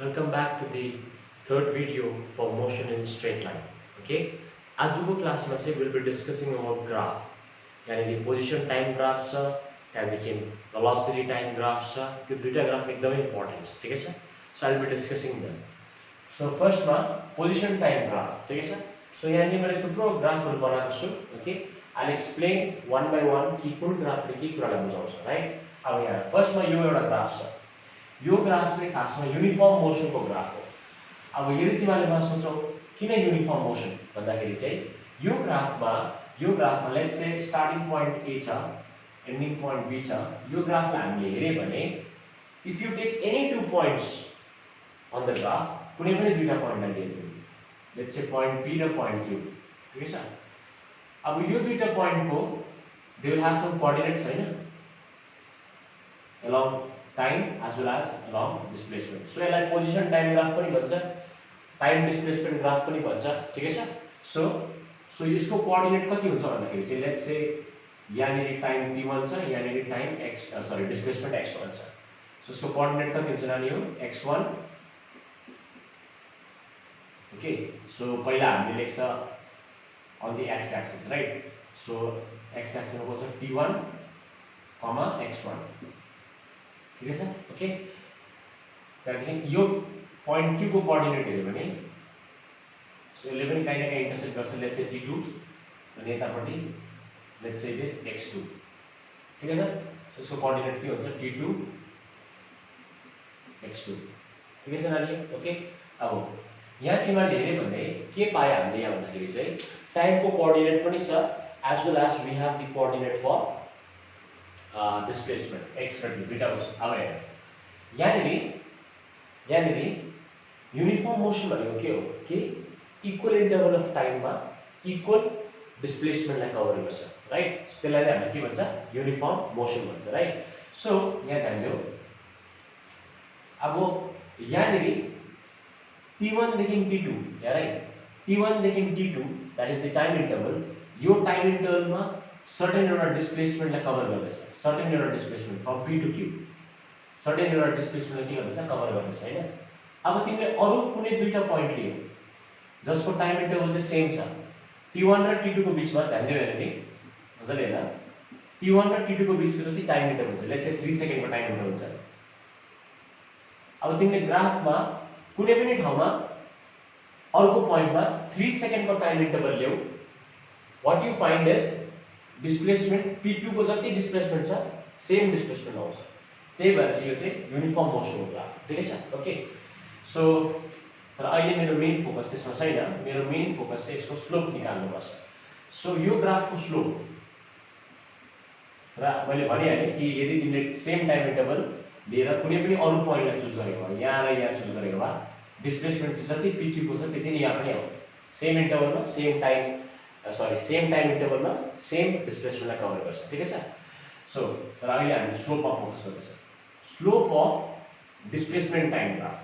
Welcome back to the third video for motion in straight line. Okay, आजको क्लासमा चाहिँ we'll be discussing about graph. यानी कि position time graph छ, त्यहाँदेखि velocity time graph छ. त्यो दुईटा ग्राफ एकदमै इम्पोर्टेन्ट छ, ठीक छ? So I'll be discussing them. So first मा position time graph, ठीक छ? So यहाँ नि मैले थुप्रो ग्राफहरु बनाएको छु, okay? I'll explain one by one कि कुन ग्राफले के कुरालाई बुझाउँछ, राइट? अब यहाँ फर्स्ट मा यो एउटा ग्राफ छ. यो ग्राफ चाहिँ खासमा युनिफर्म मोसन को ग्राफ हो. अब यदि तिमीले मलाई सोचौ किन युनिफर्म मोसन भन्दाखेरि चाहिँ यो ग्राफमा लेट्स से स्टार्टिङ पोइन्ट ए छ, एन्डिङ पोइन्ट बी छ. यो ग्राफलाई हामीले हेर्यो भने if you take any two points on the graph, कुनै पनि दुईटा पोइन्टलाई लिएको, लेट्स से पोइन्ट पी र पोइन्ट क्यू, ठीक छ? अब यो दुईटा पोइन्टको they will have some coordinates हैन, along time as well as along displacement. So यसलाई पोजिसन टाइम ग्राफ पनि भन्छ, टाइम डिस्प्लेसमेन्ट ग्राफ पनि भन्छ, ठीक छ? सो यसको कोअर्डिनेट कति हुन्छ भन्दाखेरि चाहिँ लेट्स से यहाँनिर टाइम t1 छ, यहाँनिर टाइम डिस्प्लेसमेन्ट x1 छ. सो यसको कोअर्डिनेट कति हुन्छ नानी? हो x1. ओके, सो पहिला हामीले लेख्छ on the x axis, right? So x एक्सिसमा को छ t1, x1, ठीक छ? ओके, त्यहाँदेखि यो पोइन्ट क्यू को कोअर्डिनेट हेर्यो भने सो यसले पनि कहीँ न कहीँ इन्टरसेक्ट गर्छ, लेट्स से t2 अनि यतापट्टि let's say it is x2, ठीक छ? सो यसको कोअर्डिनेट के हुन्छ? t2 x2, ठीक छ नानी? ओके, अब यहाँ तिमीले हेर्यो भने के पाए हामीले यहाँ भन्दाखेरि चाहिँ टाइमको कोअर्डिनेट पनि छ as well as we have the coordinate for displacement x र t दुईटा हुन्छ. अब हेर यहाँनिर युनिफर्म मोसन भनेको के हो? कि इक्वल इन्टरभल अफ टाइममा इक्वल डिस्प्लेसमेन्टलाई कभर गर्छ, राइट? त्यसलाई नै हामीले के भन्छ? युनिफर्म मोसन भन्छ, राइट? सो यहाँ ध्यान दियौ. अब यहाँनिर t1 देखि t2, या राइट? t1 देखि t2 that is the time interval. यो टाइम इन्टरभलमा सर्टेन एउटा डिस्प्लेसमेन्टलाई कभर गर्दैछ, सर्टेन एउटा displacement from p to q, certain एउटा डिस्प्लेसमेन्टलाई के गर्दैछ? कभर गर्दैछ, हैन? अब तिमीले अरु कुनै दुईटा पोइन्ट लियो जसको टाइम इन्टरभल चाहिँ सेम छ, t1 र t2 को बीचमा. ध्यान दियौ हेर्नु नि मजाले हेर. t1 र t2 को बीचको जति टाइम इन्टरभल छ, लेट्स से 3 सेकेन्डको टाइम इन्टरभल छ. अब तिमीले ग्राफमा कुनै पनि ठाउँमा अर्को पोइन्टमा 3 सेकेन्डको टाइम इन्टरभल ल्याऊ, what you find is displacement pq को जति डिस्प्लेसमेन्ट छ सेम डिस्प्लेसमेन्ट आउँछ. त्यही भएर चाहिँ यो चाहिँ युनिफर्म मोसनको ग्राफ, ठीक छ? ओके, सो तर अहिले मेरो मेन फोकस त्यसमा छैन. मेरो मेन फोकस चाहिँ यसको स्लोप निकाल्नुपर्छ. सो यो ग्राफको स्लोप र मैले भनिहालेँ कि यदि तिमीले सेम टाइम इन्टरभल लिएर कुनै पनि अरु पोइन्टलाई चुज गरेको भए, यहाँ र यहाँ चुज गरेको भए डिस्प्लेसमेन्ट चाहिँ जति pq को छ त्यति नै यहाँ पनि आउँछ. सेम इन्टरभलमा सेम टाइम इन्टरभलमा सेम डिस्प्लेसमेन्टलाई कभर गर्छ, ठीक छ? सो तर अहिले हामी स्लोपमा फोकस गर्दैछौँ. Slope of displacement time graph.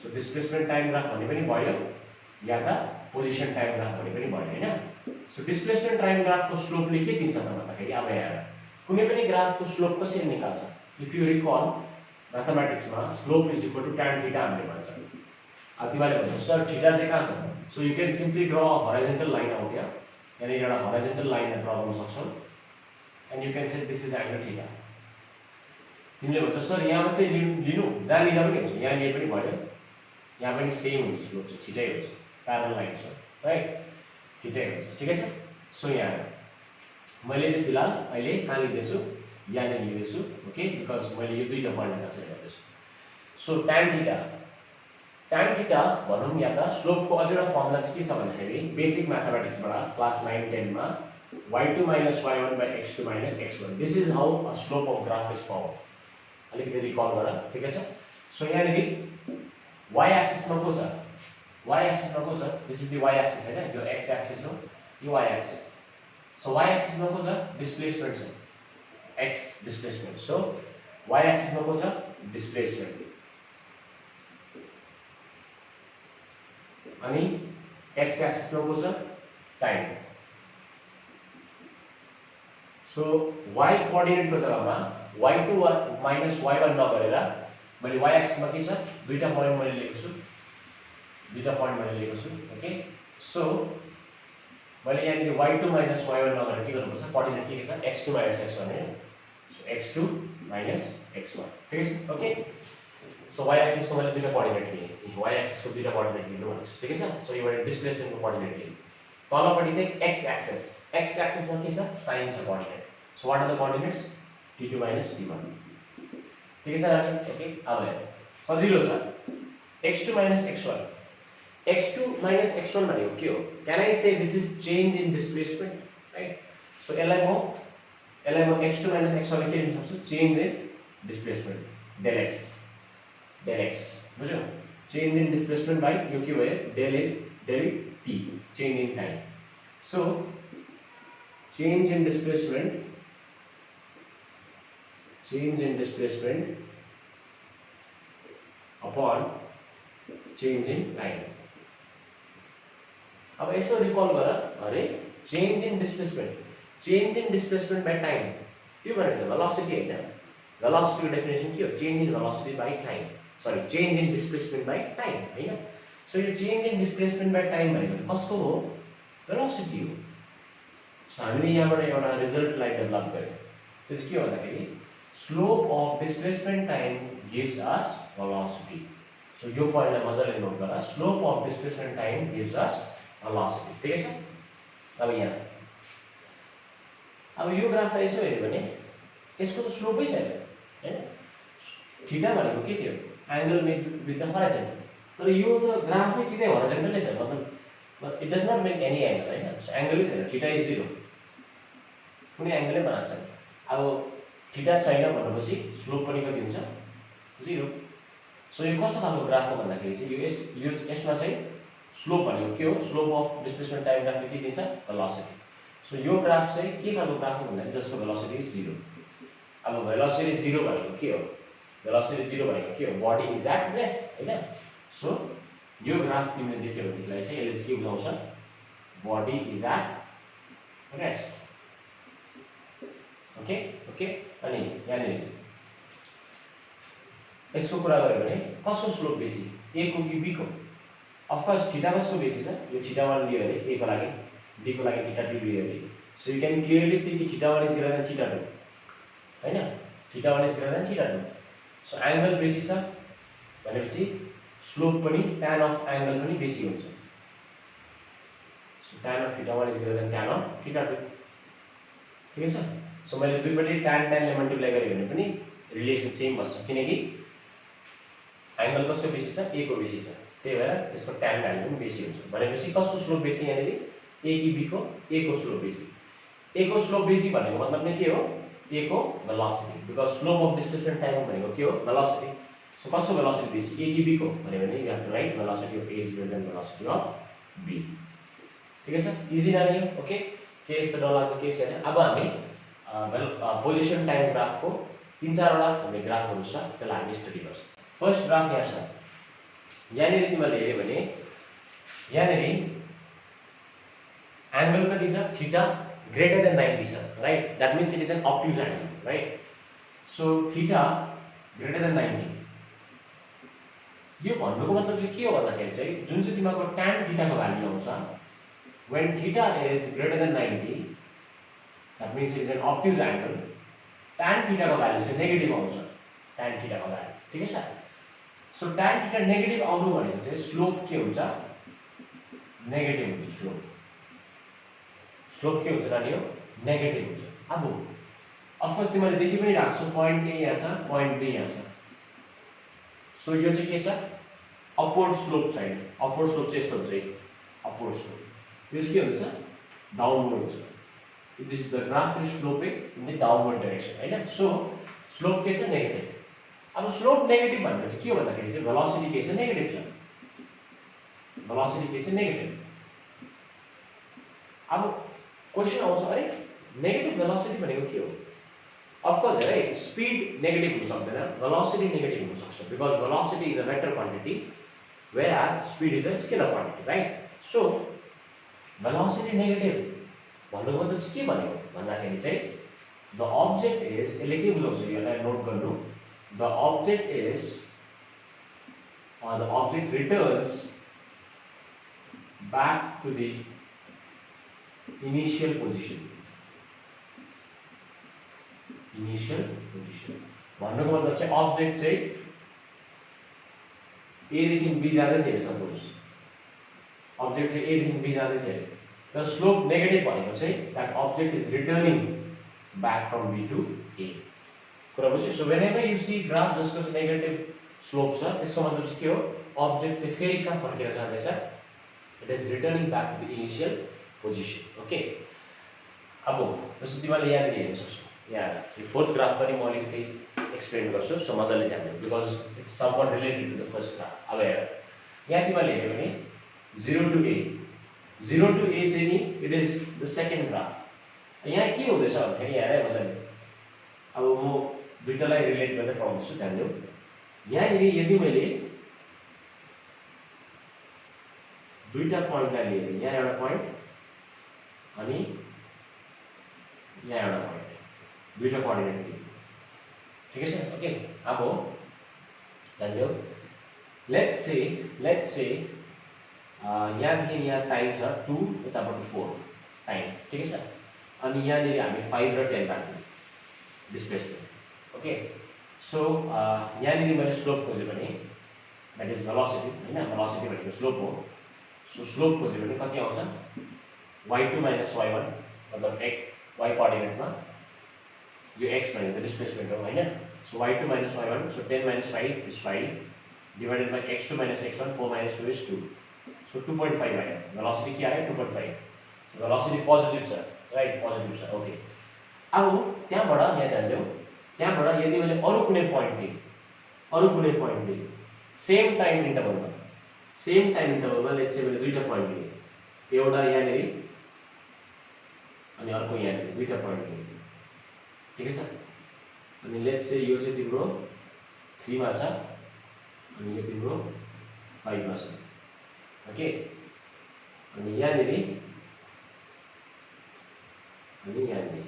So displacement time graph भन्ने पनि भयो, या त पोजिसन टाइम ग्राफ भन्ने पनि भयो, हैन? सो डिस्प्लेसमेन्ट टाइम ग्राफको स्लोपले के दिन्छ त भन्दाखेरि अब यहाँ कुनै पनि ग्राफको स्लोप कसरी निकाल्छ? इफ यू रिकल म्याथमेटिक्समा slope is equal to tan theta हामीले भन्छ. अब तिमीले भन्छ सर थीटा चाहिँ कहाँ छ? So you can simply draw a horizontal line out here. यानी एउटा हराइजन्टल लाइन ड्र गर्न सक्छौ and you can say this is angle theta. तिमीले भन्छ सर यहाँ मात्रै लिनु, जहाँ लिँदा पनि हुन्छ, यहाँ लिए पनि भयो, यहाँ पनि सेम हुन्छ, स्लोप चाहिँ थीटै हुन्छ, प्यारलल लाइन छ, राइट? थीटै हुन्छ, ठीक छ? सो यहाँ मैले चाहिँ फिलहाल अहिले कहाँ लिँदैछु? यहाँ लिँदैछु, ओके, बिकज मैले यो दुईटा पोइन्टलाई कन्सिडर गर्दैछु. सो tan थीटा भनौँ, या त स्लोपको अझै एउटा फर्मुला चाहिँ के छ भन्दाखेरि बेसिक म्याथमेटिक्सबाट क्लास 9 10 मा y2 minus y1 by x2 minus x1. This is how a slope of graph is form. अलिकति रिकल गर, ठीक छ? सो यहाँनिर y एक्सिसमा को छ? y एक्सिसमा को छ? This is the y axis, हैन? यो x एक्सिस हो, यो y एक्सिस. सो y एक्सिसमा को छ? डिस्प्लेसमेन्ट छ, x डिस्प्लेसमेन्ट. सो y एक्सिसमा को छ? डिस्प्लेसमेन्ट. अनि x एक्सिसमा को छ? टाइम. सो y कोअर्डिनेटको जग्गामा y2 minus y1 नगरेर मैले y एक्सिसमा के छ दुईटा पोइन्ट मैले लिएको छु ओके सो मैले यहाँ y2 - y1 नगरेर के गर्नुपर्छ कोअर्डिनेट के छ x2 - x1 हैन सो x2 - x1 ठीक छ ओके सो y एक्सिस को मैले दुईटा कोअर्डिनेट लिए y एक्सिस को दुईटा कोअर्डिनेट लिनु भनेको छु ठीक छ सो यो डिस्प्लेसमेन्ट को कोअर्डिनेट लिए तलपट्टि चाहिँ x एक्सिस मा के छ टाइम छ coordinate so what are the coordinates t2 - t1 ठीक छ नानी ओके अब हेर्नु सजिलो छ x2 - x1 भनेको के हो can I say this is change in displacement right so यसलाई म x2 - x1 ले के लिन सक्छु change in displacement del x बुझ्यौ चेन्ज इन डिस्प्लेसमेन्ट बाइ यो के भयो del t change in time so change in displacement upon change in time अब यसो रिकल गर अरे change in displacement by time त्यो भनेको भेलोसिटी हैन भेलोसिटी को डेफिनेसन के हो change in velocity by time sorry change in displacement by time हैन सो यो change in displacement by time भनेको कसको हो भेलोसिटी हो सो हामीले यहाँबाट एउटा रिजल्टलाई डेभलप गर्यौं त्यसको के हो भन्दाखेरि slope of displacement time gives us velocity so यो पोइन्टलाई मजाले नोट गर slope of displacement time gives us velocity ठीक छ अब यहाँ अब यो ग्राफलाई यसो हेर्यो भने यसको त स्लोपै छैन हैन थीटा भनेको के थियो एंगल विथ द होराइजन तर यो त ग्राफै सिधै होराइजनटलै छ मतलब it does not make any angle हैन एंगलै छैन थीटा इज 0 कुनै एंगलै बनाएको छैन अब थीटा छैन भनेपछि स्लोप पनि कति हुन्छ 0 सो यो कस्तो खालको ग्राफ हो भन्दाखेरि चाहिँ यो यसमा चाहिँ स्लोप भनेको के हो स्लोप अफ डिस्प्लेसमेन्ट टाइम ग्राफले के दिन्छ भेलोसिटी सो यो ग्राफ चाहिँ के खालको ग्राफ हो भन्दाखेरि जसको भेलोसिटी इज 0 अब भेलोसिटी 0 भनेको के हो बडी इज एट रेस्ट हैन सो यो ग्राफ तिमीले देख्यौ भनेदेखिलाई चाहिँ यसले के बुझाउँछ body is at rest okay अनि यहाँ यसको कुरा गर्यो भने कसको स्लोप बेसी a को कि b को अफ कोर्स थीटा कसको बेसी छ यो थीटा 1 लियो अरे a को लागि b को लागि थीटा 2 लियो अरे so you can clearly see कि theta 1 is greater than theta 2 हैन theta 1 is greater than theta 2 so angle बेसी छ भनेपछि स्लोप पनि tan अफ एंगल पनि बेसी हुन्छ so tan of theta 1 is greater then tan of theta 2 ठीक छ सो मैले दुईपटि tan ले मल्टिप्लाई गरे भने पनि रिलेसन सेम बस्छ किनकि एंगल कसको बेसी छ a को बेसी छ त्यही भएर त्यसको tan भ्यालु पनि बेसी हुन्छ भनेपछि कसको स्लोप बेसी यहाँनेरि a कि b को a को स्लोप बेसी a को स्लोप बेसी भनेको मतलब नै के हो a को velocity because slope of displacement time भनेको के हो भेलोसिटी सो कसको भेलोसिटी बेसी a कि b को भने you have to write velocity of a is greater than velocity of b ठीक छ इजी नानी ओके के यस्तो डरलाग्दो केस हैन अब हामी पोजिसन टाइम ग्राफ को 3-4 वटा हामीले ग्राफहरु छ त्यसलाई हामी स्टडी गर्छौं फर्स्ट ग्राफ यहाँ छ यहाँनेरि तिमीले हेर्यो भने यहाँनेरि एंगल कति छ थीटा ग्रेटर देन 90 छ right that means it is an obtuse angle right so theta greater than 90 यो भन्नुको मतलब के हो भन्दाखेरि चाहिँ जुन चाहिँ तिमीको tan थीटा को भ्यालु आउँछ when theta is greater than 90 that means it is an obtuse angle tan theta को भ्यालु चाहिँ नेगेटिभ आउँछ tan theta को भ्यालु ठीक छ सो tan theta नेगेटिभ आउनु भनेको चाहिँ स्लोप के हुन्छ नेगेटिभ हुन्छ स्लोप के हुन्छ नानी हो नेगेटिभ हुन्छ अब अफ कोर्स तिमीले देखि पनि राख्छौ पॉइन्ट a यहाँ छ पॉइन्ट b यहाँ छ सो यो चाहिँ के छ अपवर्ड स्लोप छैन अपवर्ड स्लोप चाहिँ यस्तो हुन्छ अपवर्ड स्लोप this के हुन्छ डाउनवर्ड हुन्छ this is the graph is sloping in the downward direction हैन सो स्लोप के छ नेगेटिभ अब स्लोप नेगेटिभ भन्दा चाहिँ के हो भन्दाखेरि चाहिँ भेलोसिटी के छ नेगेटिभ छ भेलोसिटी के छ नेगेटिभ अब क्वेशन आउँछ अरे नेगेटिभ भेलोसिटी भनेको के हो अफ कोर्स है स्पीड नेगेटिभ हुन सक्दैन भेलोसिटी नेगेटिभ हुन सक्छ because velocity is a vector quantity whereas speed is a scalar quantity right so velocity negative भन्नुको मतलब चाहिँ के भनेको भन्दाखेरि चाहिँ द ऑब्जेक्ट इज यसले के बुझाउँछ यसलाई नोट गर्नु the object is the object returns back to the initial position. Initial position. भन्नुको मतलब चाहिँ object चाहिँ A देखि B जाँदै थियो सपोज object चाहिँ A देखि B जाँदै थियो the slope negative भनेको चाहिँ that object is returning back from B to A कुरा बुझ्यो so whenever you see graph जसको चाहिँ negative slope छ त्यसको मतलब चाहिँ के हो object चाहिँ फेरि कहाँ फर्केर जाँदैछ it is returning back to the initial position okay अब जस्तो तिमीले यहाँ हेर्न सक्छौ यहाँ यो फोर्थ ग्राफ पनि म अलिकति एक्सप्लेन गर्छु सो मजाले ध्यान दिनु because it's somewhat related to the first graph अब हेर यहाँ तिमीले हेर्यो भने 0 to A 0 to A चाहिँ नि it is the second graph यहाँ के हुँदैछ भन्दाखेरि यहाँ है मजाले अब म दुईटालाई रिलेट गर्दै पढाउँछु ध्यान दिऊ यहाँनिर यदि मैले दुईटा पोइन्टलाई लिएर यहाँ एउटा पोइन्ट अनि यहाँ एउटा पोइन्ट दुईटा कोअर्डिनेट लिएँ ठीक है सर ओके अब ध्यान दिऊ लेट्स से यहाँदेखि यहाँ टाइम छ 2 यतापट्टि 4 टाइम ठीक है सर अनि यहाँनिर हामी 5 र 10 राख्यौँ डिस्प्लेसमेन्ट ओके सो यहाँनिर मैले स्लोप खोजेँ भने द्याट इज भेलोसिटी हैन भेलोसिटी भनेको स्लोप हो सो स्लोप खोजेँ भने कति आउँछ y2 - y1 मतलब y कोअर्डिनेटमा यो x भनेको डिस्प्लेसमेन्ट हो हैन so y2 - y1 so 10 - 5 is 5 divided by x2 - x1 4 - 2 is 2 so 2.5 आयो भेलोसिटी के आयो 2.5 सो भेलोसिटी पोजिटिभ छ राइट पोजिटिभ छ ओके अब त्यहाँबाट यहाँ ध्यान देऊ त्यहाँबाट यदि मैले अरु कुनै पोइन्ट लिएँ सेम टाइम इन्टरभलमा लेट्स से मैले दुईटा पोइन्ट लिएँ एउटा यहाँनिर अनि अर्को यहाँनिर दुईटा पोइन्ट लिएँ ठीक है सर अनि लेट्स से यो चाहिँ तिम्रो 3 मा छ अनि यो तिम्रो 5 मा छ ओके अनि यहाँनिर अनि यहाँनिर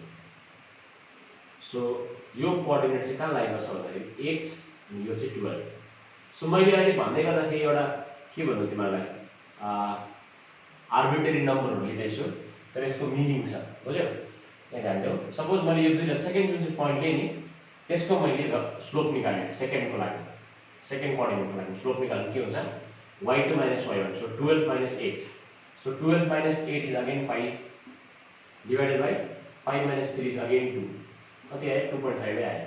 सो यो कोअर्डिनेट चाहिँ कहाँ लागेको छ भन्दाखेरि 8 अनि यो चाहिँ 12 सो मैले अहिले भन्दै गर्दाखेरि एउटा के भन्नु तिमीलाई आर्बिट्रेरी नम्बरहरु लिँदैछु तर यसको मिनिङ छ बुझ्यौ यहाँ ध्यान देऊ सपोज मैले यो दुईटा सेकेन्ड जुन चाहिँ पोइन्ट लिएँ नि त्यसको मैले स्लोप निकालेँ सेकेन्डको लागि सेकेन्ड कोअर्डिनेटको लागि स्लोप निकाल्नु के हुन्छ y2 - y1 so 12 - 8 so 12 - 8 is again 5 divided by 5 - 3 is again 2 कति आयो 2.5 आयो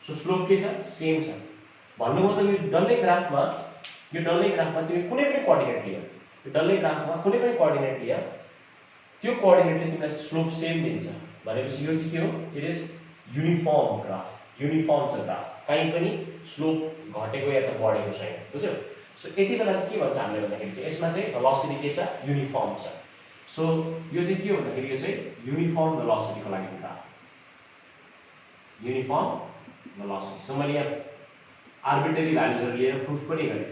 सो स्लोप के छ सेम छ भन्नु मतलब यो डल्लै ग्राफमा तिमी कुनै पनि कोअर्डिनेट लियो यो डल्लै ग्राफमा कुनै पनि कोअर्डिनेट लियो त्यो कोअर्डिनेटले तिमीलाई स्लोप सेम दिन्छ भनेपछि यो चाहिँ के हो इट इज युनिफर्म छ ग्राफ कहीँ पनि स्लोप घटेको या त बढेको छैन बुझ्यौ सो यति बेला चाहिँ के भन्छ हामीले भन्दाखेरि चाहिँ यसमा चाहिँ भेलोसिटी के छ युनिफर्म छ सो यो चाहिँ के हो भन्दाखेरि यो चाहिँ युनिफर्म भेलोसिटीको लागि ग्राफ युनिफर्म भेलोसिटी सो मैले यहाँ आर्बिट्रेरी भ्यालुजहरु लिएर प्रुफ पनि गरेँ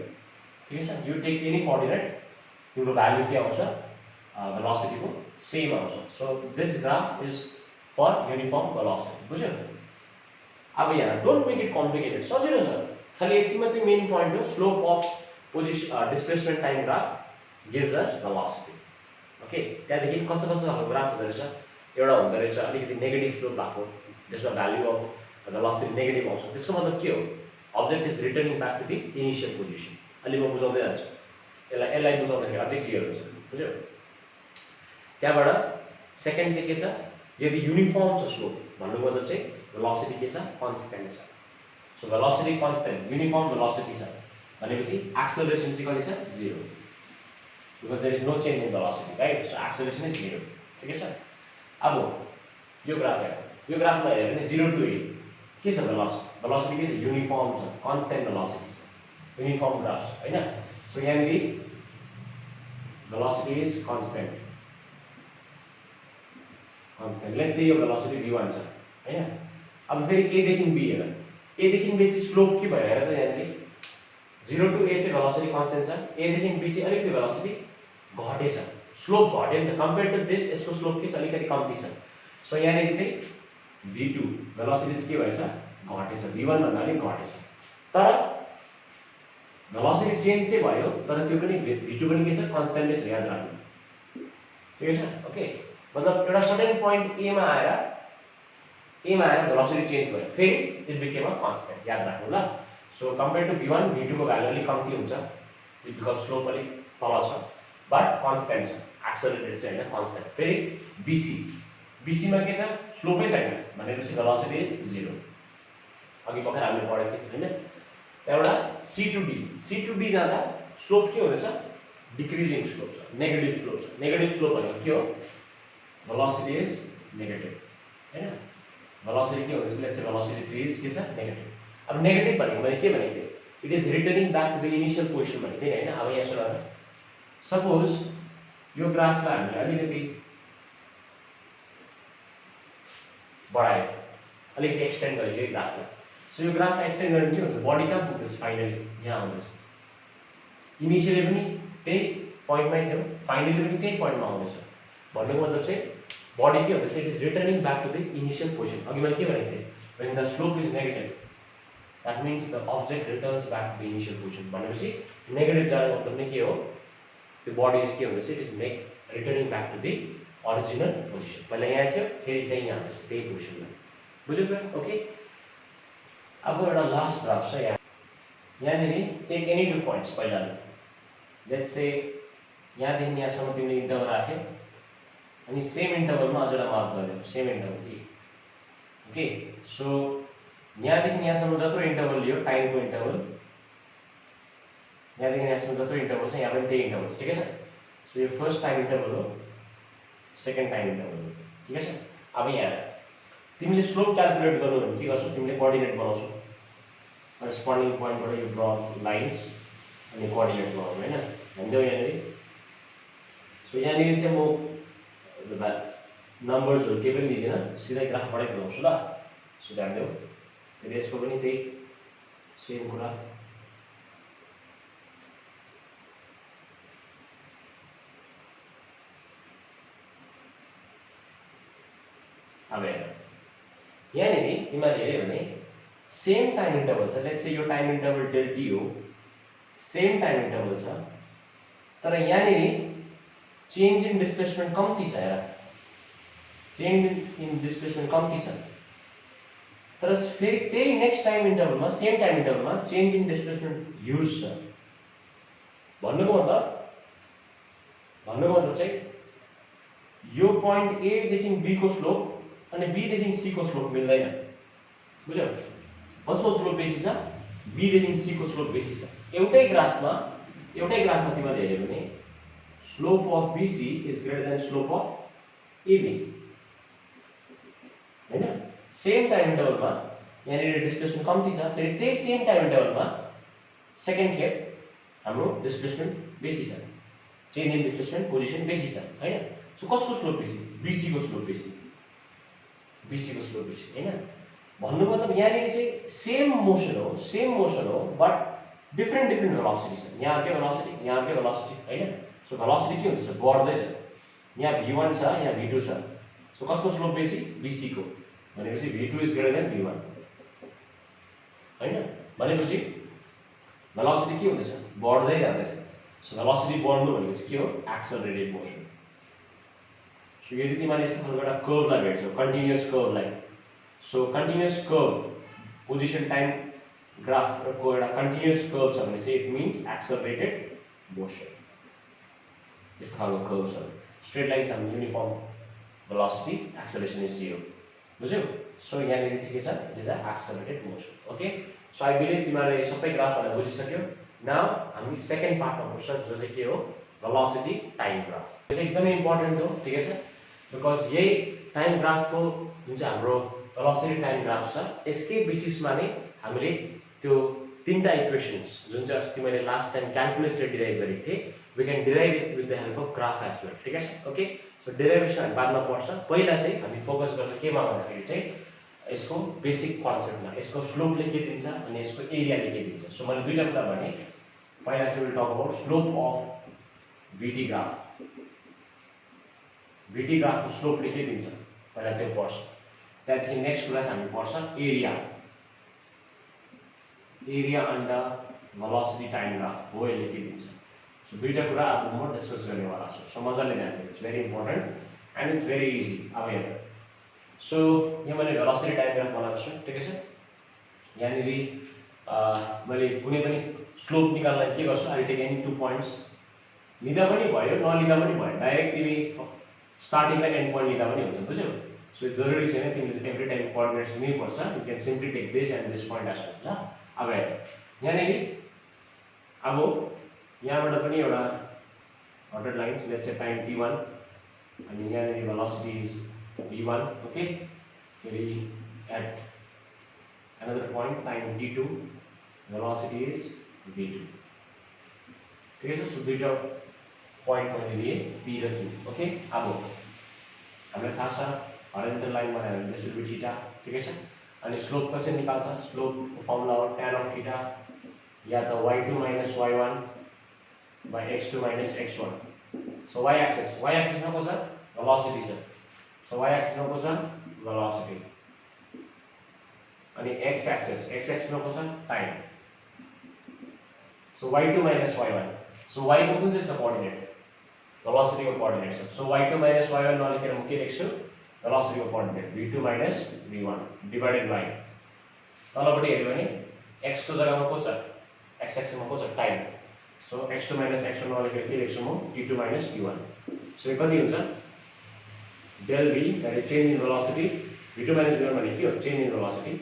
ठीक है sir you take any coordinate तिम्रो भ्यालु के आउँछ भेलोसिटीको सेम आउँछ so this graph is for uniform velocity बुझ्यौ अब यहाँ डोन्ट मेक इट कम्प्लिकेटेड सजिलो छ खाली यति मात्रै मेन पोइन्ट हो slope of position displacement time graph gives us velocity okay त्यहाँदेखि कस्तो खालको ग्राफ हुँदो रहेछ एउटा हुँदो रहेछ अलिकति नेगेटिभ स्लोप भएको जसमा भ्यालु अफ भेलोसिटी नेगेटिभ आउँछ त्यसको मतलब के हो object is returning back to the initial position अलि म बुझाउँदै जान्छु यसलाई बुझाउँदाखेरि अझै क्लियर हुन्छ बुझ्यौ त्यहाँबाट सेकेन्ड चाहिँ के छ यदि युनिफर्म छ स्लोप भन्नुको मतलब चाहिँ भेलोसिटी के छ कन्स्टेन्ट छ so velocity constant uniform velocity छ भनेपछि एक्सेलरेसन चाहिँ कति छ 0 because there is no change in velocity right so acceleration is 0 ठीक है सर अब यो ग्राफमा हेर्यो भने 0 to 8 के छ भेलोसिटी के छ युनिफर्म छ कन्स्टेन्ट भेलोसिटी छ युनिफर्म ग्राफ छ हैन सो यहाँनिर velocity is constant let's say यो भेलोसिटी v1 छ हैन अब फेरि a देखि b हेर a देखि b चाहिँ स्लोप के भयो हेर त यहाँनिर 0 to a चाहिँ भेलोसिटी कन्स्टेन्ट छ a देखि b चाहिँ अलिकति भेलोसिटी घटेछ स्लोप घट्यो नि त कम्पेयर टु दिस यसको स्लोप के छ अलिकति कम्ती छ सो यहाँनिर चाहिँ v2 भेलोसिटी चाहिँ के भएछ घटेछ v1 भन्दा अलिक घटेछ तर भेलोसिटी चेन्ज चाहिँ भयो तर त्यो पनि v2 पनि के छ कन्स्टेन्टै छ याद राख्नु ठिक छ ओके मतलब एउटा सर्टेन पोइन्ट a मा आएर भेलोसिटी चेन्ज भयो फेरि इट बिकेम अ कन्स्टेन्ट याद राख्नु ल so compare to v1 v2 को भ्यालु अलिक कम्ती हुन्छ बिकज स्लोप अलिक तल छ बट कन्स्टेन्ट छ एक्सेलरेटेड चाहिँ हैन कन्स्टेन्ट फेरि bc मा के छ स्लोपै छैन भनेपछि भेलोसिटी इज 0 अघि भर्खर हामीले पढेको थियौं हैन त्यहाँबाट c to d जाँदा स्लोप के हुँदैछ डिक्रिजिङ स्लोप छ नेगेटिभ स्लोप भनेको के हो भेलोसिटी इज नेगेटिभ हैन भेलोसिटी के हुँदैछ लेट्स से भेलोसिटी 3 इज के छ नेगेटिभ अब नेगेटिभ भनेको मैले के भनेको थिएँ it is returning back to the initial position भनेको थिएँ हैन अब यहाँ सुन सपोज यो ग्राफलाई हामीले अलिकति बढायो अलिकति एक्सटेन्ड गरियो यो ग्राफलाई सो यो ग्राफलाई एक्सटेन्ड गरेर के हुन्छ बडी कहाँ पुग्दैछ फाइनली यहाँ आउँदैछ इनिशियली पनि त्यही पोइन्टमै थियो फाइनली पनि त्यही पोइन्टमा आउँदैछ भन्नुको मतलब चाहिँ बडी के हुँदैछ it is returning back to the initial position अघि मैले के भनेको थिएँ when the slope is negative that means the object returns back to the initial position भनेपछि नेगेटिभ जाने मतलब नै के हो त्यो बडी चाहिँ के हुँदैछ it is returning back to the original position पहिला यहाँ थियो फेरि त्यही यहाँ आउँदैछ त्यही पोजिसनमा बुझ्यो त ओके अब एउटा लास्ट ग्राफ छ यहाँनिर टेक एनी टु पोइन्ट्स पहिला लेट्स से यहाँदेखि यहाँसम्म तिमीले इन्टरभल राख्यौ अनि सेम इन्टरभलमा अझ एउटा मार्क गर्यौ सेम इन्टरभल ओके सो यहाँदेखि यहाँसम्म जत्रो इन्टरभल लियो टाइमको इन्टरभल यहाँदेखि यहाँसम्म जत्रो इन्टरभल छ यहाँ पनि त्यही इन्टरभल छ ठिकै छ सो यो फर्स्ट टाइम इन्टरभल हो सेकेन्ड टाइम इन्टरभल हो ठिकै छ अब यहाँ तिमीले स्लोप क्याल्कुलेट गर्नु भने के गर्छौ तिमीले कोअर्डिनेट बनाउँछौ करस्पोन्डिङ पोइन्टबाट यो ड्र लाइन्स अनि कोअर्डिनेट बनाउनु हैन हामीले यहाँनिर सो यहाँनिर चाहिँ म नम्बर्सहरु केही पनि लिदिन सिधै ग्राफबाटै बनाउँछु ल सो ध्यान देऊ फेरि यसको पनि त्यही सेम कुरा अब हेर यहाँनिर तिमीले हेर्यौ भने सेम टाइम इन्टरभल छ लेट्स से यो टाइम इन्टरभल डेल टी हो सेम टाइम इन्टरभल छ तर यहाँनिर चेन्ज इन डिस्प्लेसमेन्ट कम्ती छ हेर चेन्ज इन डिस्प्लेसमेन्ट कम्ती छ तर फेरि त्यही नेक्स्ट टाइम इन्टरभलमा सेम टाइम इन्टरभलमा चेन्ज इन डिस्प्लेसमेन्ट ह्युज छ भन्नुको मतलब चाहिँ यो पोइन्ट ए देखि बी को स्लोप अनि बी देखि सी को स्लोप मिल्दैन बुझ्यौ कसको स्लोप बेसी छ बी देखि सी को स्लोप बेसी छ एउटै ग्राफमा तिमीले हेर्यौ भने slope of BC is greater then slope of AB हैन सेम टाइम इन्टरभलमा यहाँनिर डिस्प्लेसमेन्ट कम्ती छ फेरि त्यही सेम टाइम इन्टरभलमा सेकेन्ड खेप हाम्रो डिस्प्लेसमेन्ट बेसी छ चेन्ज इन डिस्प्लेसमेन्ट पोजिसन बेसी छ हैन सो कसको स्लोप बेसी BC को स्लोप बेसी हैन भन्नु मतलब यहाँनिर चाहिँ सेम मोसन हो बट डिफरेन्ट भेलोसिटी छ यहाँ अर्कै भेलोसिटी हैन सो भेलोसिटी के हुन्छ बढ्दैछ यहाँ v1 छ यहाँ v2 छ सो कसको स्लोप बेसी BC को भनेपछि v2 is greater then v1 हैन भनेपछि भेलोसिटी के हुँदैछ बढ्दै जाँदैछ सो भेलोसिटी बढ्नु भनेको के हो एक्सेलरेटेड मोसन सो यदि तिमीले यस्तो खालको एउटा कर्वलाई भेट्छौ कन्टिन्युअस कर्वलाई so continuous curve position time ग्राफको एउटा कन्टिन्युअस कर्व छ भने चाहिँ इट मिन्स एक्सेलरेटेड मोसन यस्तो खालको कर्व छ स्ट्रेट लाइन छ भने युनिफर्म भेलोसिटी एक्सेलरेसन इज 0 बुझ्यौ सो यहाँनिर चाहिँ के छ it is a accelerated motion okay so I believe तिमीले सबै ग्राफहरुलाई बुझिसक्यौ नाउ हामी सेकेन्ड पार्टमा पुग्छौं जो चाहिँ के हो भेलोसिटी टाइम ग्राफ यो चाहिँ एकदमै इम्पोर्टेन्ट हो ठिकै छ बिकज यही टाइम ग्राफको जुन चाहिँ हाम्रो भेलोसिटी टाइम ग्राफ छ यसकै बेसिसमा नै हामीले त्यो तीनटा इक्वेशन्स जुन चाहिँ अस्ति मैले लास्ट टाइम क्याल्कुलसले डिराइभ गरेको थिएँ we can derive it with the help of graph as well ठिकै छ ओके सो डेरिभेसन हामी बादमा पढ्छ पहिला चाहिँ हामी फोकस गर्छ केमा भन्दाखेरि चाहिँ यसको बेसिक कन्सेप्टमा यसको स्लोपले के दिन्छ अनि यसको एरियाले के दिन्छ सो मैले दुईटा कुरा भने पहिला चाहिँ will talk about slope of VT graph VT ग्राफको स्लोपले के दिन्छ पहिला त्यो पढ्छ त्यहाँदेखि नेक्स्ट कुरा चाहिँ हामी पढ्छ area under velocity time graph हो यसले के दिन्छ। सो दुईटा कुरा अब म डिस्कस गर्नेवाला छु। सो मजाले ध्यान दिनु, it's very important and it's very easy. अब हेर, सो यहाँ मैले भेलोसिटी टाइम ग्राफ बनाएको छु, ठिकै छ। यहाँनिर मैले कुनै पनि स्लोप निकाल्न के गर्छु, आई टेक एनी 2 पोइन्ट्स, लिँदा पनि भयो नलिँदा पनि भयो, डाइरेक्ट तिमी स्टार्टिङ र एन्ड पोइन्ट लिँदा पनि हुन्छ, बुझ्यौ। सो जरुरी छैन तिमीले एभ्री टाइम कोअर्डिनेट्स लिनुपर्छ, you can simply take this and this point as well, ल। अब हेर यहाँनिर अब यहाँबाट पनि एउटा dotted lines, let's say time t1 अनि यहाँनिर भेलोसिटी इज v1, ओके। फेरि at another point time t2 velocity is v2, ठीक है। सो दुईटा पोइन्ट मैले लिए p र q, ओके। अब हामीलाई थाहा छ हरिजन्टल लाइन बनायो भने दिस विल बी थीटा, ठीक है। अनि स्लोप कसरी निकाल्छ, स्लोपको फर्मुला हो tan of थीटा या त y2 minus y1 by x2 minus x1। So y axis मा को छ भेलोसिटी छ, सो y एक्सिस मा को छ भेलोसिटी, अनि x एक्सिस मा को छ time. So y2 minus y1, so y को कुन चाहिँ छ कोअर्डिनेट, भेलोसिटी को कोअर्डिनेट छ। सो y2 minus y1 नलेखेर म के लेख्छु, भेलोसिटी को coordinate v2 minus v1 divided by तलपट्टि हेर्यो भने x को जग्गामा को छ, x एक्सिस मा को छ time. So x2 minus x1 नलेखेर के लेख्छु म t2 minus t1। सो यो कति हुन्छ, del v that is change in velocity, v2 minus v1 भने के हो change in velocity,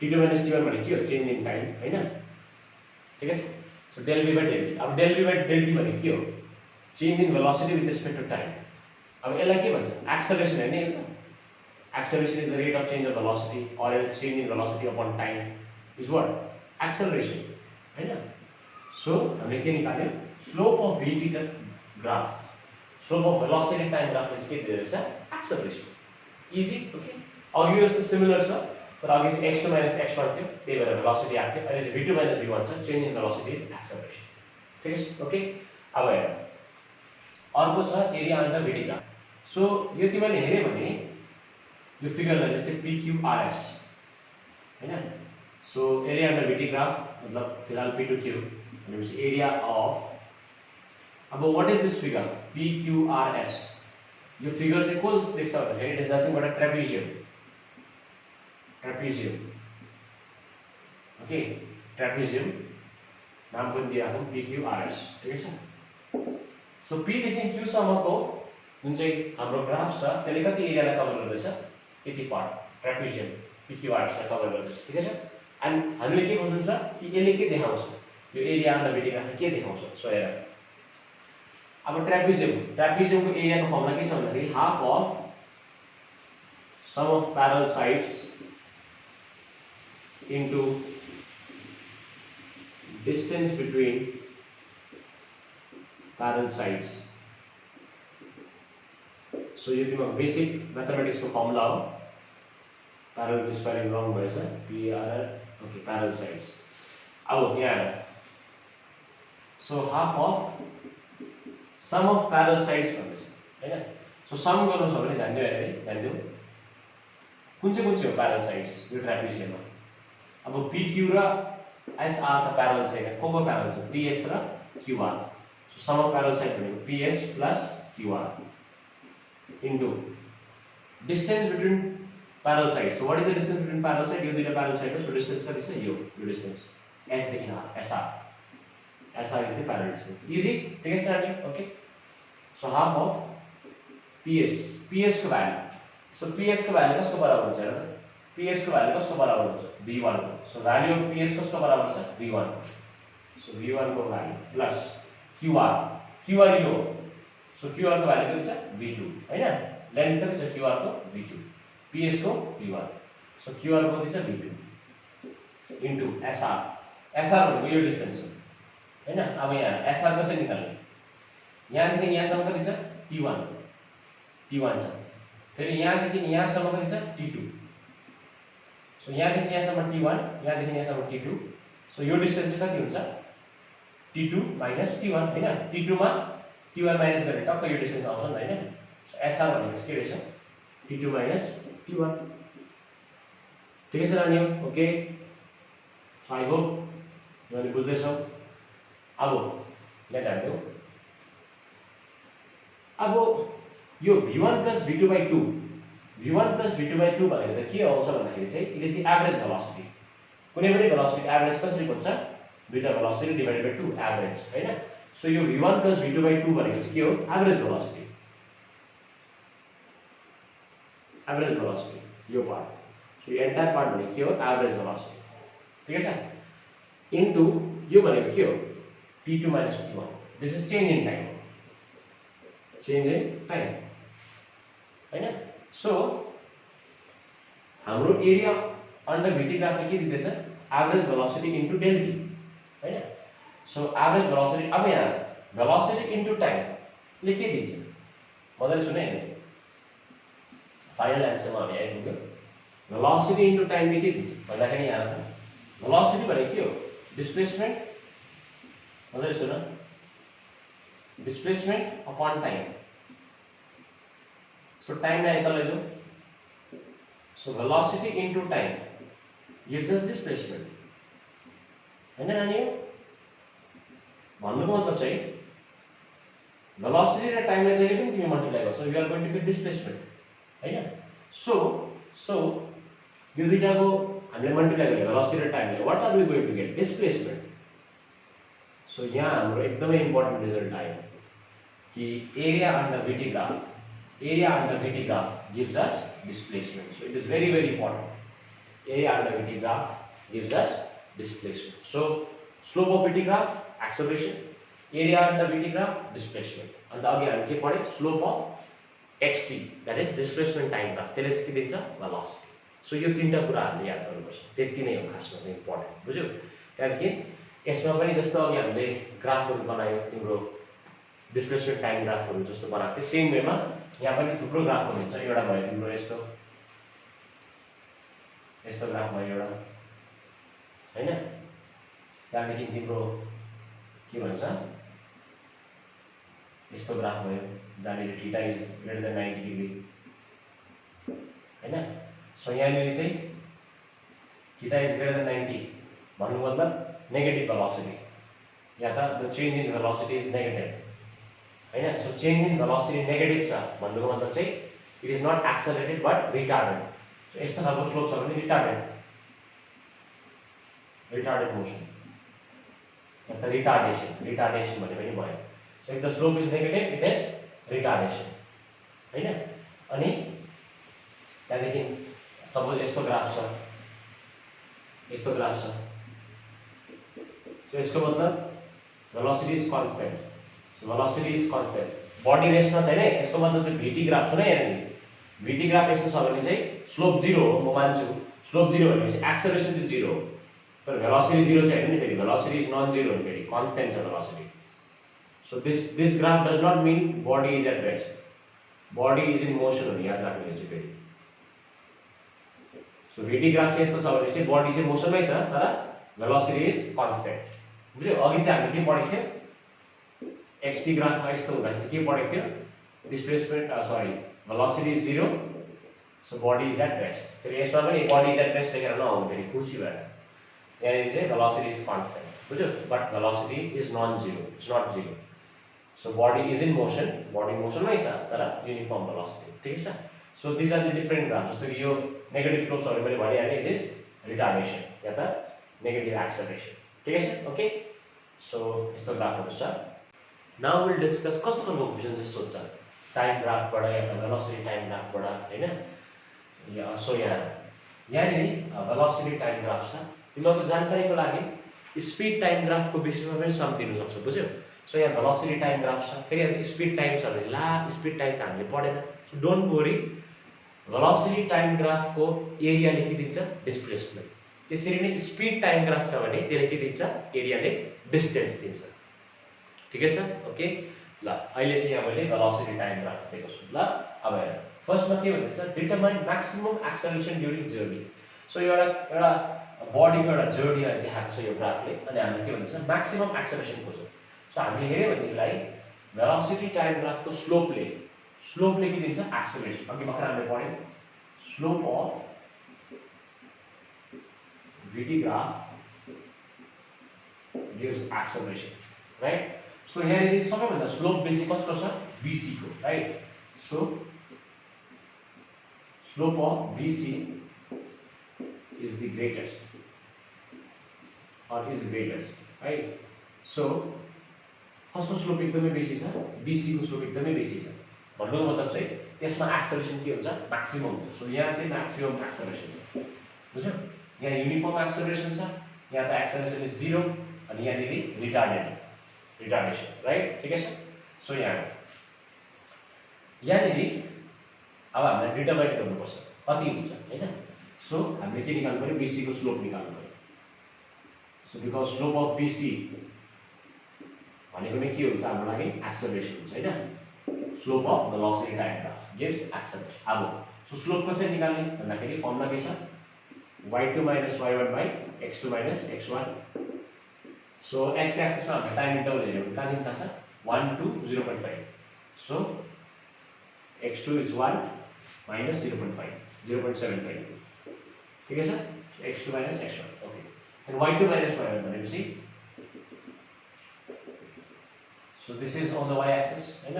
t2 minus t1 भने के हो चेन्ज इन टाइम, हैन, ठीक है। So del v by del t, अब del v by del t भने के हो change in velocity with respect to time. अब यसलाई के भन्छ, एक्सेलरेसन हैन यो त, acceleration is the rate of change of velocity or else change in velocity upon time is what acceleration, हैन। सो हामीले के निकाल्यो, slope of vt graph, slope of velocity time graph is के दिएको छ एक्सेलरेसन, इजी, ओके। अघि जस्तो similar छ तर अघि x2 minus x1 थियो, त्यही भएर भेलोसिटी आएको थियो, अहिले v2 minus v1 छ, change in velocity is acceleration, ठीक है, ओके। अब हेर अर्को छ area under vt graph. So यो तिमीले हेर्यो भने यो फिगरलाई चाहिँ pqrs, हैन। So area under vt graph मतलब फिलहाल p2q भनेपछि एरिया अफ, अब what is this figure pqrs, यो फिगर चाहिँ को देख्छ भन्दाखेरि it is nothing but a trapezium, okay, trapezium नाम पनि दिएको pqrs, ठिकै छ। सो p देखि q सम्मको जुन चाहिँ हाम्रो ग्राफ छ त्यसले कति एरियालाई कभर गर्दैछ, यति पार्ट ट्रेपेजियम pqrs लाई कभर गर्दैछ, ठिकै छ। अनि हामीले के खोज्नु छ कि यसले के देखाउँछ, यो एरिया अन्डर vt ग्राफले के देखाउँछ। सो हेर अब ट्रेपेजियमको एरियाको फर्मुला के छ भन्दाखेरि half of sum of parallel sides into distance between parallel sides। so यो तिम्रो बेसिक मैथमेटिक्स को फर्मुला हो, प्यारल को स्पेलिङ रङ भएछ PRL, ओके, प्यारल साइड्स। अब यहाँ so half of sum of parallel sides भन्दैछ, हैन। सो सम गर्नु छ भने ध्यान दिऊ कुन चाहिँ हो प्यारल साइड्स यो ट्रेपेजियममा। अब PQ र SR का प्यारल छैन, को प्यारल छ PS र QR। So sum of parallel side भनेको PS plus QR into distance between parallel side. So what is the distance between parallel side, यो दुईटा प्यारल साइड हो, सो डिस्टेन्स कति छ यो डिस्टेन्स S देखि R, SR is the parallel distance, easy, ठीक है starting, okay. So half of PS को भ्यालु, सो PS को भ्यालु कसको बराबर हुन्छ र PS को भ्यालु कसको बराबर हुन्छ V1 को। सो भ्यालु अफ PS कसको बराबर छ V1, सो V1 को भ्यालु प्लस QR यो, सो QR को भ्यालु कति छ V2, हैन। लेन्थ कति छ QR को V2, PS को V1, सो QR को कति छ V2 इन्टु SR भनेको यो डिस्टेन्स हो, हैन। अब यहाँ SR कसरी निकाल्ने, यहाँदेखि यहाँसम्म कति छ T1 छ, फेरि यहाँदेखि यहाँसम्म कति छ T2। सो यहाँदेखि यहाँसम्म T1, यहाँदेखि यहाँसम्म T2। सो यो डिस्टेन्स चाहिँ कति हुन्छ T2 minus T1, हैन। T2 मा T1 माइनस गरे टक्क यो डिस्टेन्स आउँछ नि, हैन। सो SR भनेको चाहिँ के रहेछ T2 minus T1, ठिकै छ नानीहरु, ओके। सो आई होप तिमीले बुझ्दैछौ। अब यहाँ ध्यान दिउँ, अब यो v1 plus v2 by 2 v1 plus v2 by 2 भनेको त के आउँछ भन्दाखेरि चाहिँ it is the average velocity. कुनै पनि भेलोसिटी एभरेज कसरी हुन्छ, दुईटा भेलोसिटी डिभाइडेड बाइ 2 एभरेज हैन। सो यो v1 plus v2 by 2 भनेको चाहिँ के हो, एभरेज भेलोसिटी, एभरेज भेलोसिटी यो पार्ट। सो यो एन्टायर पार्ट भनेको के हो, एभरेज भेलोसिटी, ठीक छ। इन्टु यो भनेको के हो, p2 minus p1, this is change in time, change in time हैन। सो हाम्रो एरिया अन्डर VT ग्राफले के दिँदैछ, एभरेज भेलोसिटी इन्टु डेल्टी हैन। सो एभरेज भेलोसिटी, अब यहाँ भेलोसिटी इन्टु टाइम ले के दिन्छ, मजाले सुने हैन, फाइनल एन्सरमा हामी आइपुग्यो। भेलोसिटी इन्टु टाइम ले के दिन्छ भन्दाखेरि यहाँ भेलोसिटी भनेको के हो, डिस्प्लेसमेन्ट, मजाले सुन, displacement upon time. So time लाई तल जाऊ, so velocity into time gives us displacement हैन नानी। भन्नुको मतलब चाहिँ भेलोसिटी र टाइमलाई जहिले पनि तिमी मल्टिप्लाई गर्छौ, you are going to get displacement हैन। सो यो दुईटाको हामीले मल्टिप्लाई गरे भेलोसिटी र टाइमले, what are we going to get, displacement. So यहाँ हाम्रो एकदमै इम्पोर्टेन्ट रिजल्ट आयो कि area under VT graph, area under VT graph gives us displacement. So it is very important. Area under VT graph gives us displacement. So slope of VT graph acceleration, area under VT graph displacement. And the again के पढे, slope of xt, that is displacement time graph, त्यसले चाहिँ के दिन्छ, velocity. So यो तीनटा कुरा हामीले याद गर्नुपर्छ, त्यति नै हो खासमा चाहिँ इम्पोर्टेन्ट, बुझ्यौ। त्यहाँदेखि यसमा पनि जस्तो अघि हामीले ग्राफहरु बनायो, तिम्रो डिस्प्लेसमेन्ट टाइम ग्राफहरु जस्तो बनाएको थियो, सेम वेमा यहाँ पनि थुप्रो ग्राफहरु हुन्छ। एउटा भयो तिम्रो यस्तो यस्तो ग्राफ भयो एउटा हैन, त्यहाँदेखि तिम्रो के भन्छ, यस्तो ग्राफ भयो जहाँनिर theta is greater than 90 degree हैन। सो यहाँनिर चाहिँ थीटा इज ग्रेटर देन 90 भन्नु मतलब नेगेटिभ भेलोसिटी, या त the change in velocity is negative हैन। So change in velocity negative छ भन्नुको मतलब चाहिँ it is not accelerated but retarded. So यस्तो खालको स्लोप छ भने रिटार्डेड मोसन, या त रिटार्डेसन भने पनि भयो। So if the slope is negative it is retardation हैन। अनि त्यहाँदेखि सपोज यस्तो ग्राफ छ, यस्तो ग्राफ छ, सो यसको मतलब velocity is constant, velocity is constant, body रेस्टमा छैन। यसको मतलब चाहिँ VT ग्राफ छ न, यहाँ VT ग्राफ यस्तो छ भने चाहिँ स्लोप 0 हो, म मान्छु स्लोप 0 भनेपछि एक्सेलरेसन चाहिँ 0 हो, तर भेलोसिटी 0 चाहिँ हैन नि, फेरि भेलोसिटी इज नन 0 हो, फेरि कन्स्टेन्ट छ velocity. So this graph does not mean body is at rest, body is in motion हो, याद राख्नु यो चाहिँ फेरि। सो VT ग्राफ चाहिँ यस्तो छ भने चाहिँ बॉडी चाहिँ मोसनमै छ तर भेलोसिटी इज कन्स्टेन्ट, बुझ्यौ। अघि चाहिँ हामीले के पढेको थियो, xt ग्राफमा यस्तो हुँदा चाहिँ के पढेको थियो, displacement velocity is 0, so body is at rest. फेरि यसमा पनि बॉडी इज एट रेस्ट लेखेर नआउनु फेरि खुसी भएर, यहाँनिर चाहिँ भेलोसिटी इज कन्स्टेन्ट, बुझ्यौ, but velocity is non 0, it's not 0। So body is in motion, body मोसनमै छ तर युनिफर्म भेलोसिटी, ठीक छ। So this are the different graph. जस्तो कि यो नेगेटिभ स्लोप्सहरु मैले भनिहालेँ, इट इज रिटार्डेसन या त नेगेटिभ एक्सेलरेसन, ठीक छ। ओके, सो यस्तो ग्राफहरु छ। नाउ विल डिस्कस कस्तो खालको क्वेशन चाहिँ सोध्छ टाइम ग्राफबाट या त भेलोसिटी टाइम ग्राफबाट हैन। या सो यहाँनिर भेलोसिटी टाइम ग्राफ छ, तिमीहरूको जानकारीको लागि स्पिड टाइम ग्राफको बेसिसमा पनि सम दिनु सक्छ, बुझ्यौ। सो यहाँ भेलोसिटी टाइम ग्राफ छ, फेरि यहाँ स्पिड टाइम छ भने ला स्पिड टाइम त हामीले पढेन। So don't worry, velocity time ग्राफको एरियाले के दिन्छ, डिस्प्लेसमेन्ट। त्यसरी नै स्पिड टाइम ग्राफ छ भने त्यसले के दिन्छ, एरियाले डिस्टेन्स दिन्छ, ठिकै छ। ओके, ल अहिले चाहिँ यहाँ मैले भेलोसिटी टाइम ग्राफ दिएको छु। ल अब हेर, फर्स्टमा के भन्दैछ, determine maximum acceleration during journey. So एउटा बडीको एउटा जर्नीलाई देखाएको छ यो ग्राफले, अनि हामीले के भन्दैछ, म्याक्सिमम एक्सेलरेसन खोजौँ। सो हामीले हेर्यो भनेदेखिलाई भेलोसिटी टाइम ग्राफको स्लोपले के दिन्छ, एक्सेलरेसन। अघि भर्खर हामीले पढ्यौँ, slope of VT graph gives acceleration right. So यहाँनिर सबैभन्दा स्लोप बेसी कसको छ BC को right. So slope of BC is the greatest or is greatest right। so कसको स्लोप एकदमै बेसी छ BC को स्लोप एकदमै बेसी छ भन्नुको मतलब चाहिँ त्यसमा एक्सेलरेसन के हुन्छ म्याक्सिमम हुन्छ। सो यहाँ चाहिँ म्याक्सिमम एक्सेलरेसन छ बुझ्यो। यहाँ युनिफर्म एक्सेलरेसन छ, यहाँ त एक्सेलरेसन इज 0 अनि यहाँनिर रिटार्डेसन राइट ठिकै छ। सो यहाँनिर अब हामीले डिटरमाइन गर्नुपर्छ कति हुन्छ हैन। सो हामीले के निकाल्नु पर्यो BC को स्लोप निकाल्नु पर्यो। So because slope of BC भनेको नै के हुन्छ हाम्रो लागि एक्सेलरेसन हुन्छ हैन। Slope of velocity time graph gives acceleration. अब सो स्लोप कसरी निकाल्ने भन्दाखेरि फर्मुला के छ y2 minus y1 by x2 minus x1। So x axis मा हाम्रो टाइम इन्टरभल हेर्यो भने कहाँदेखि कहाँ छ 1 to 0.5। So x2 is 1 minus 0.5 0.75 ठिकै छ। x2 minus x1 okay. then y2 minus y1 भनेपछि so this is on the y axis हैन।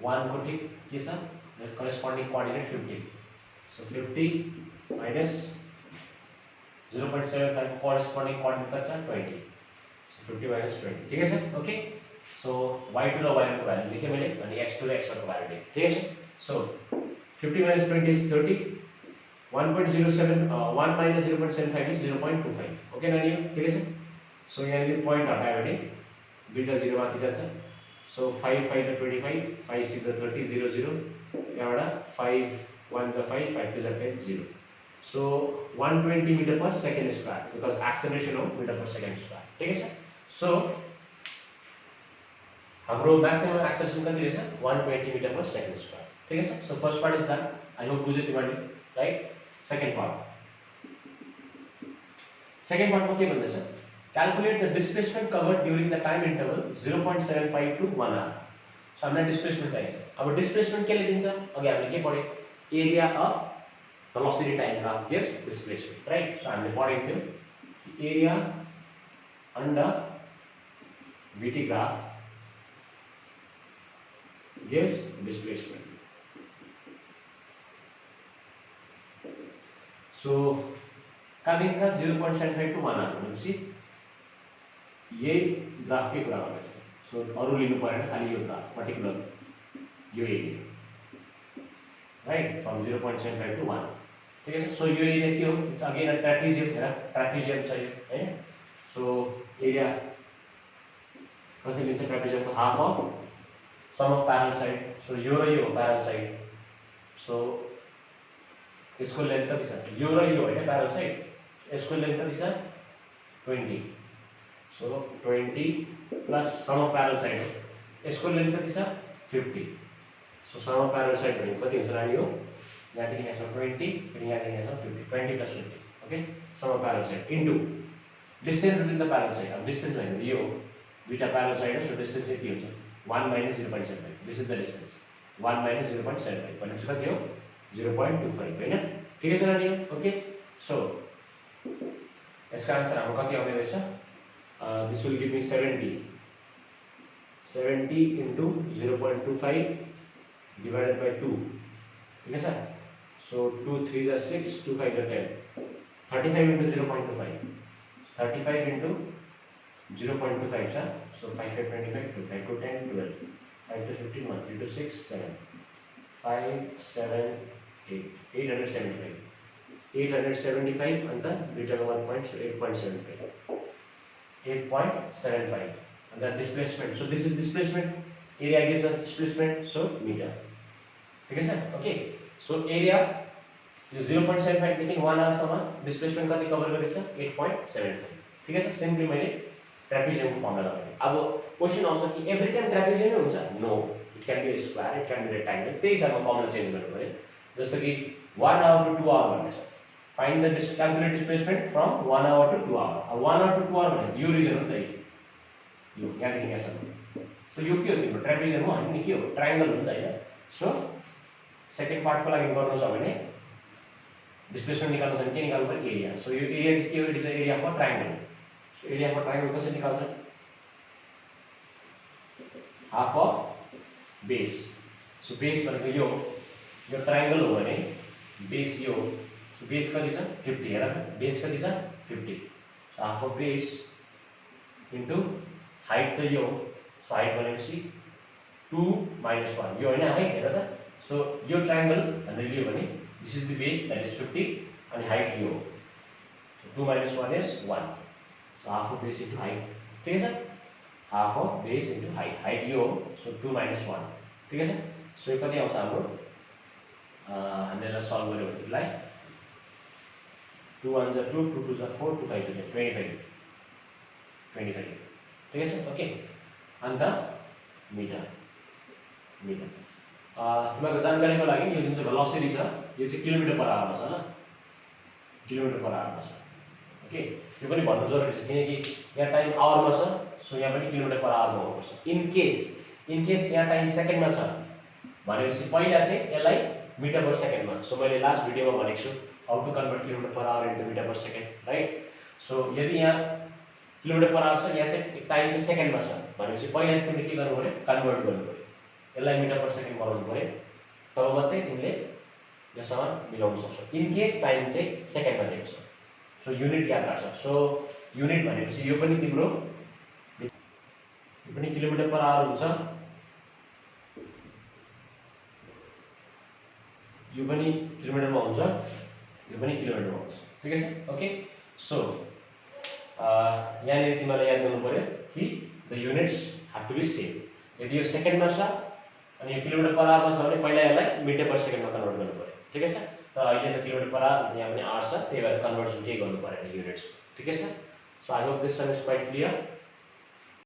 1 को ठीक के छ corresponding coordinate 50। so 50 minus 0.75 corresponding coordinate कति छ 20। so 50 minus 20 ठिकै छ ओके। सो y2 र y1 को भ्यालु लेखे मैले अनि x2 र x1 को भ्यालु लेखे ठिकै छ। So 50 minus 20 is 30। 1.07 1 minus 0.75 is 0.25 okay नानी ठिकै छ। सो यहाँले पॉइन्ट हटायो भने दुईटा 0 माथि जान्छ। सो 5 5 is 25 5 6 is 30 0 0 यहाँबाट 5 1 is 5 5 2 is 10 0। So 120 metre per second square because acceleration हो मीटर पर सेकेन्ड स्क्वायर ठिकै छ। सो हाम्रो म्याक्सिमम एक्सेलरेसन कति रहेछ 120 मीटर पर सेकेन्ड स्क्वायर ठिकै छ। So first part is done I hope बुझ्यो तिमीले राइट। सेकेन्ड पार्टमा के भन्दैछ calculate the displacement covered during the time interval 0.75 to 1 hour। So हामीलाई डिस्प्लेसमेन्ट चाहिन्छ। अब डिस्प्लेसमेन्ट केले दिन्छ अघि हामीले के पढ्यो area of velocity time graph gives displacement right। so हामीले पढेको थियो area under VT graph gives displacement। so कहाँदेखि कहाँ 0.75 to 1 hour भनेपछि यही ग्राफ के कुरा गर्दैछ। सो अरु लिनु परेन खाली यो ग्राफ पर्टिकुलर यो एरिया राइट फ्रम 0.75 to 1 ठिकै छ। सो यो एरिया के हो इट्स अगेन अ ट्रापेजियम हेर ट्रापेजियम छ यो हैन। सो एरिया कसरी लिन्छ ट्रापेजियमको half of sum of parallel side. So यो र यो प्यारल साइड। सो यसको लेन्थ कति छ यो र यो हैन प्यारल साइड यसको लेन्थ कति छ 20। So 20 plus sum of parallel side यसको लेन्थ कति छ 50। So sum of parallel side भनेको कति हुन्छ नानी हो यहाँदेखि यहाँसम्म 20 फेरि यहाँदेखि यहाँसम्म 50 20 plus 50 okay. Sum of parallel side into distance between the parallel side. अब डिस्टेन्स भनेको यो दुईटा प्यारल साइड हो। सो डिस्टेन्स यति हुन्छ 1 minus 0.75 this is the distance 1 minus 0.75 भनेपछि कति हो 0.25 हैन ठिकै छ नानी ओके। सो यसको आन्सर हाम्रो कति आउने रहेछ this will give me 70 into 0.25 divided by 2 ठिकै छ। So 2 3 is 6 2 5 is 10 35 into 0.25 35 into 0.25 छ। सो 5 5 25 2 5 to 10 12 5 to 15 1 3 to 6 7 5 7 8 875 अन्त दुईटाको 8.75 and the displacement। so this is displacement area gives us displacement so meter ठिकै छ ओके। सो एरिया यो 0.75 देखि 1 hour सम्म displacement कति कभर गरेछ 8.75 ठिकै छ। सिम्पली मैले ट्रापेजियमको फर्मुला लगाएँ। अब क्वेशन आउँछ कि एभ्री टाइम ट्रापेजियम नै हुन्छ no it can be square it can be rectangle त्यही हिसाबमा फर्मुला चेन्ज गर्नु पर्यो। जस्तो कि 1 hour to 2 hour भन्ने छ find the calculate displacement from 1 hour to 2 hour। अब 1 hour to 2 hour भनेको यो रिजन हो नि त यो यहाँदेखि यहाँसम्म। सो यो के हो तिम्रो ट्रापेजियम हो अनि के हो ट्रायंगल हो नि त हैन। सो सेकेन्ड पार्टको लागि गर्नु छ भने डिस्प्लेसमेन्ट निकाल्नु छ भने के निकाल्नु पर्यो एरिया। सो यो एरिया चाहिँ के हो it is area for triangle. So area for triangle कसरी निकाल्छ half of base. So base भनेको यो ट्रायंगल हो भने बेस यो, सो बेस कति छ 50, हेर त बेस कति छ 50। So half of base into height त यो, सो हाइट भनेपछि 2 - 1 यो हैन हाइट, हेर त। सो यो ट्रायंगल हामीले लियो भने this is the base that is 50 अनि हाइट यो, so 2 - 1 is 1। So half of base into height, ठिकै छ, half of base into height, height यो, सो 2 - 1, ठिकै छ। सो यो कति आउँछ हाम्रो, हामीले यसलाई सल्भ गर्यो भने यसलाई 2 1 जा 2, 2 2 जा 4, 2 5 जा 25, 25, ठिकै छ। ओके, अन्त मिटर तपाईँको जानकारीको लागि यो जुन चाहिँ भेलोसिटी छ यो चाहिँ किलोमिटर पर आवरमा छ ल, किलोमिटर पर आवरमा छ। ओके, यो पनि भन्नु जरुरी छ किनकि यहाँ टाइम आवरमा छ, सो यहाँ पनि किलोमिटर पर आवरमा हुनुपर्छ। इन केस यहाँ टाइम सेकेन्डमा छ भनेपछि पहिला चाहिँ यसलाई मिटर पर सेकेन्डमा, सो मैले लास्ट भिडियोमा भनेको छु how to convert kilometre per hour into metre per second, right. So यदि यहाँ किलोमिटर पर आवर छ, यहाँ चाहिँ टाइम चाहिँ सेकेन्डमा छ भनेपछि पहिला चाहिँ तिमीले के गर्नु पर्यो, कन्भर्ट गर्नु पर्यो, यसलाई मिटर पर सेकेन्ड बनाउनु पर्यो, तब मात्रै तिमीले यससँग मिलाउन सक्छौ। इन केस टाइम चाहिँ सेकेन्डमा दिएको छ, सो युनिट याद राख्छ। सो युनिट भनेपछि यो पनि तिम्रो किलोमिटर पर आवर हुन्छ, यो पनि किलोमिटरमा हुन्छ, यो पनि किलोमिटरमा हुन्छ, ठिकै छ। ओके, सो यहाँनिर तिमीलाई याद गर्नु पर्यो कि the units have to be same. यदि यो सेकेन्डमा छ अनि यो किलोमिटर पर आवरमा छ भने पहिला यसलाई मिटर पर सेकेन्डमा कन्भर्ट गर्नु पर्यो, ठिकै छ। तर अहिले त किलोमिटर पर आवर यहाँ पनि आवर छ, त्यही भएर कन्भर्सन केही गर्नु परेन युनिट्स, ठिकै छ। So I hope this some is quite clear.